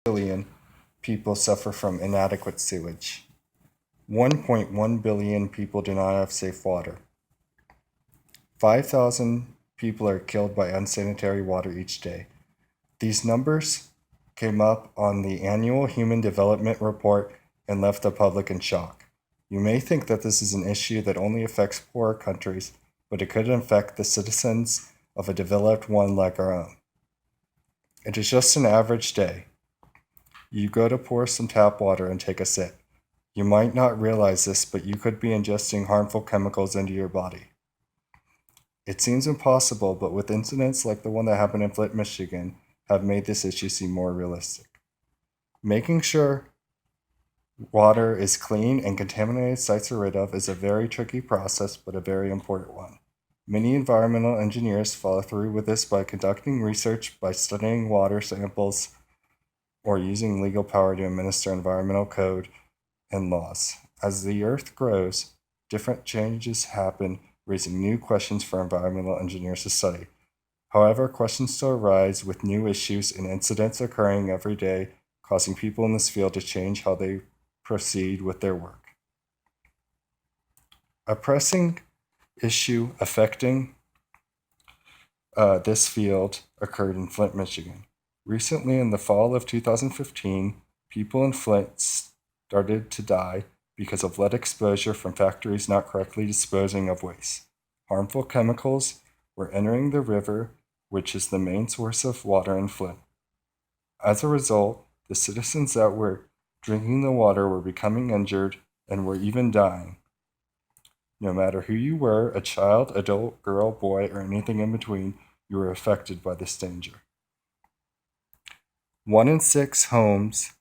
billion people suffer from inadequate sewage. 1.1 billion people do not have safe water. 5,000 people are killed by unsanitary water each day. These numbers came up on the annual Human Development Report and left the public in shock. You may think that this is an issue that only affects poorer countries, but it could affect the citizens of a developed one like our own. It is just an average day. You go to pour some tap water and take a sip. You might not realize this, but you could be ingesting harmful chemicals into your body. It seems impossible, but with incidents like the one that happened in Flint, Michigan, have made this issue seem more realistic. Making sure water is clean and contaminated sites are rid of is a very tricky process, but a very important one. Many environmental engineers follow through with this by conducting research, by studying water samples, or using legal power to administer environmental code and laws. As the earth grows, different changes happen, raising new questions for environmental engineers to study. However, questions still arise with new issues and incidents occurring every day, causing people in this field to change how they proceed with their work. A pressing issue affecting this field occurred in Flint, Michigan. Recently, in the fall of 2015, people in Flint started to die because of lead exposure from factories not correctly disposing of waste. Harmful chemicals were entering the river, which is the main source of water in Flint. As a result, the citizens that were drinking the water were becoming injured and were even dying. No matter who you were, a child, adult, girl, boy, or anything in between, you were affected by this danger. 1 in 6 homes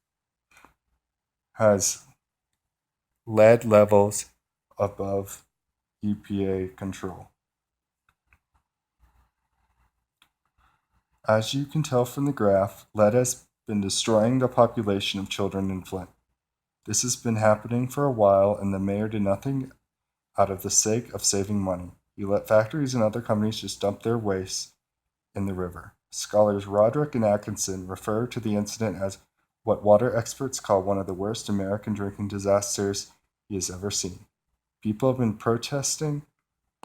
has lead levels above EPA control. As you can tell from the graph, lead has been destroying the population of children in Flint. This has been happening for a while, and the mayor did nothing out of the sake of saving money. He let factories and other companies just dump their waste in the river. Scholars Roderick and Atkinson refer to the incident as what water experts call one of the worst American drinking disasters he has ever seen. People have been protesting,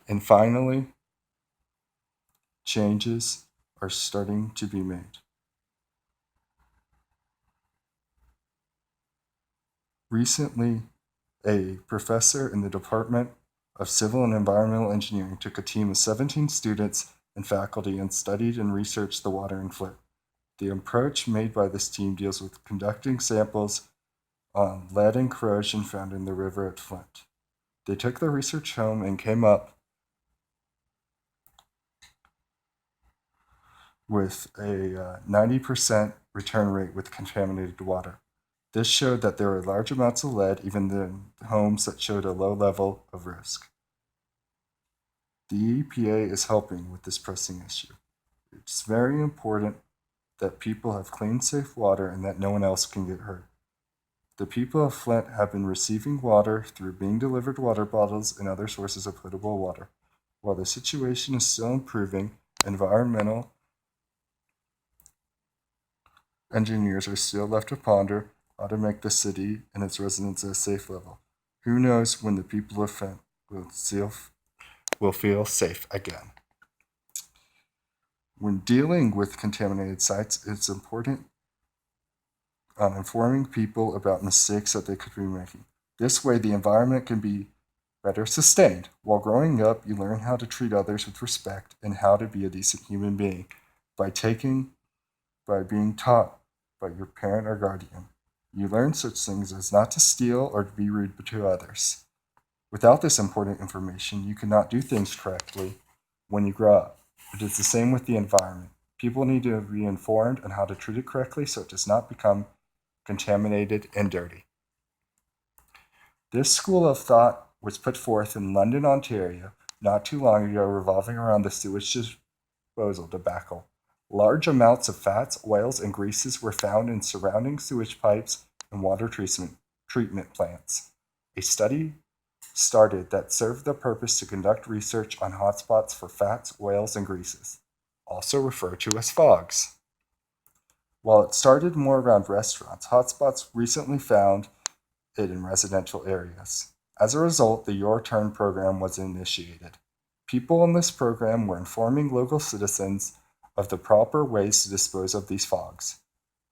and finally, changes are starting to be made. Recently, a professor in the Department of Civil and Environmental Engineering took a team of 17 students and faculty and studied and researched the water in Flint. The approach made by this team deals with conducting samples on lead and corrosion found in the river at Flint. They took the research home and came up with a 90% return rate with contaminated water. This showed that there were large amounts of lead even in homes that showed a low level of risk. The EPA is helping with this pressing issue. It's very important that people have clean, safe water and that no one else can get hurt. The people of Flint have been receiving water through being delivered water bottles and other sources of potable water. While the situation is still improving, environmental engineers are still left to ponder how to make the city and its residents at a safe level. Who knows when the people of Flint will feel safe again. When dealing with contaminated sites, it's important informing people about mistakes that they could be making. This way, the environment can be better sustained. While growing up, you learn how to treat others with respect and how to be a decent human being by being taught by your parent or guardian. You learn such things as not to steal or to be rude to others. Without this important information, you cannot do things correctly when you grow up. It is the same with the environment. People need to be informed on how to treat it correctly so it does not become contaminated and dirty. This school of thought was put forth in London, Ontario, not too long ago, revolving around the sewage disposal debacle. Large amounts of fats, oils, and greases were found in surrounding sewage pipes and water treatment plants. A study started that served the purpose to conduct research on hotspots for fats, oils, and greases, also referred to as fogs. While it started more around restaurants, hotspots recently found it in residential areas. As a result, the Your Turn program was initiated. People in this program were informing local citizens of the proper ways to dispose of these fogs.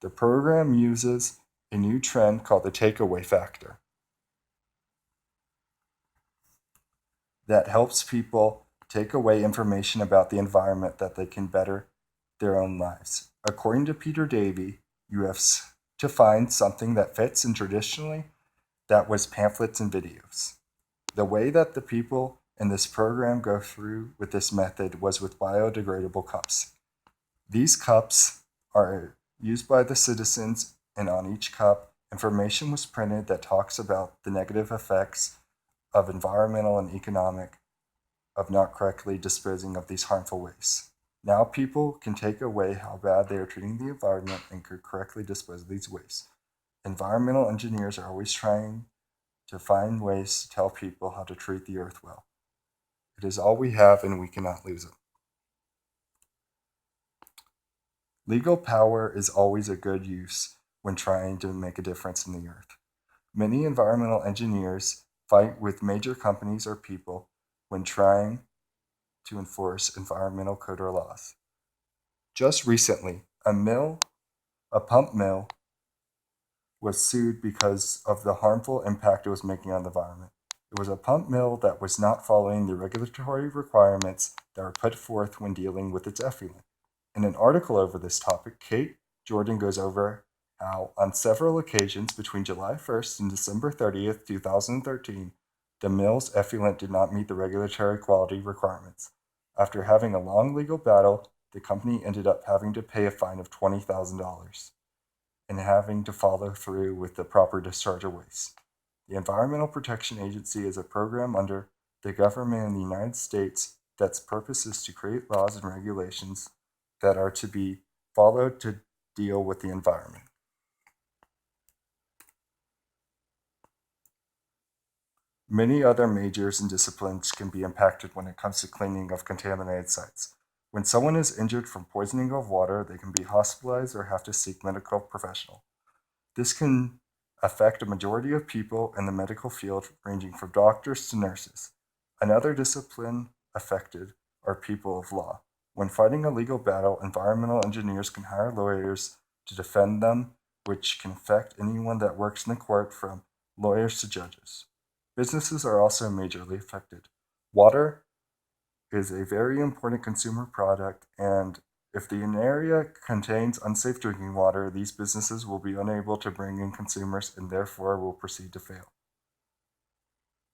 The program uses a new trend called the takeaway factor that helps people take away information about the environment that they can better their own lives. According to Peter Davey, you have to find something that fits, and traditionally that was pamphlets and videos. The way that the people in this program go through with this method was with biodegradable cups. These cups are used by the citizens, and on each cup, information was printed that talks about the negative effects of environmental and economic of not correctly disposing of these harmful wastes. Now people can take away how bad they are treating the environment and could correctly dispose of these wastes. Environmental engineers are always trying to find ways to tell people how to treat the earth well. It is all we have and we cannot lose it. Legal power is always a good use when trying to make a difference in the earth. Many environmental engineers fight with major companies or people when trying to enforce environmental code or laws. Just recently, a pump mill, was sued because of the harmful impact it was making on the environment. It was a pump mill that was not following the regulatory requirements that were put forth when dealing with its effluent. In an article over this topic, Kate Jordan goes over how, on several occasions between July 1st and December 30th, 2013, the mill's effluent did not meet the regulatory quality requirements. After having a long legal battle, the company ended up having to pay a fine of $20,000 and having to follow through with the proper discharge of waste. The Environmental Protection Agency is a program under the government in the United States that's purpose is to create laws and regulations that are to be followed to deal with the environment. Many other majors and disciplines can be impacted when it comes to cleaning of contaminated sites. When someone is injured from poisoning of water, they can be hospitalized or have to seek medical professional. This can affect a majority of people in the medical field, ranging from doctors to nurses. Another discipline affected are people of law. When fighting a legal battle, environmental engineers can hire lawyers to defend them, which can affect anyone that works in the court, from lawyers to judges. Businesses are also majorly affected. Water is a very important consumer product, and if the area contains unsafe drinking water, these businesses will be unable to bring in consumers and therefore will proceed to fail.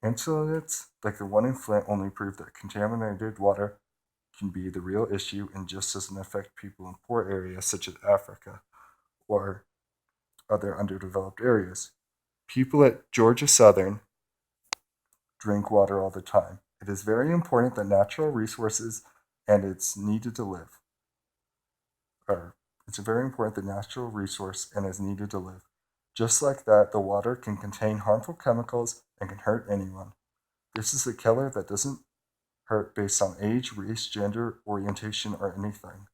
Incidents like the one in Flint only prove that contaminated water can be the real issue and just doesn't affect people in poor areas such as Africa or other underdeveloped areas. People at Georgia Southern drink water all the time. It is very important that natural resources and it's needed to live. Or it's a very important that natural resource and is needed to live. Just like that, the water can contain harmful chemicals and can hurt anyone. This is a killer that doesn't hurt based on age, race, gender, orientation, or anything.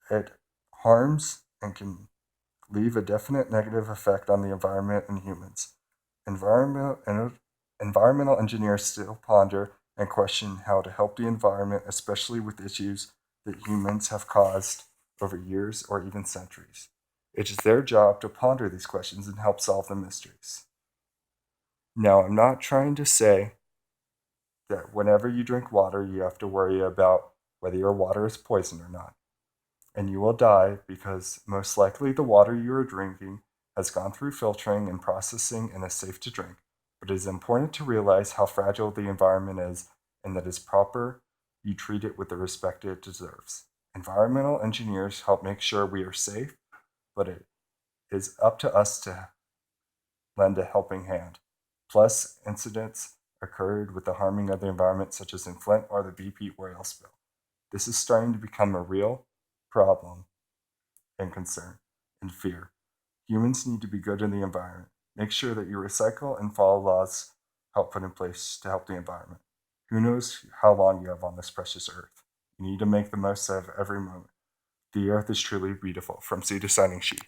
It harms and can leave a definite negative effect on the environment and humans. Environmental engineers still ponder and question how to help the environment, especially with issues that humans have caused over years or even centuries. It is their job to ponder these questions and help solve the mysteries. Now, I'm not trying to say that whenever you drink water, you have to worry about whether your water is poisoned or not. And you will die because most likely the water you are drinking has gone through filtering and processing and is safe to drink. But it is important to realize how fragile the environment is and that it's proper you treat it with the respect it deserves. Environmental engineers help make sure we are safe, but it is up to us to lend a helping hand. Plus, incidents occurred with the harming of the environment, such as in Flint or the BP oil spill. This is starting to become a real problem and concern and fear. Humans need to be good in the environment. Make sure that you recycle and follow laws help put in place to help the environment. Who knows how long you have on this precious earth? You need to make the most of every moment. The earth is truly beautiful. From Sea to Signing Sheet.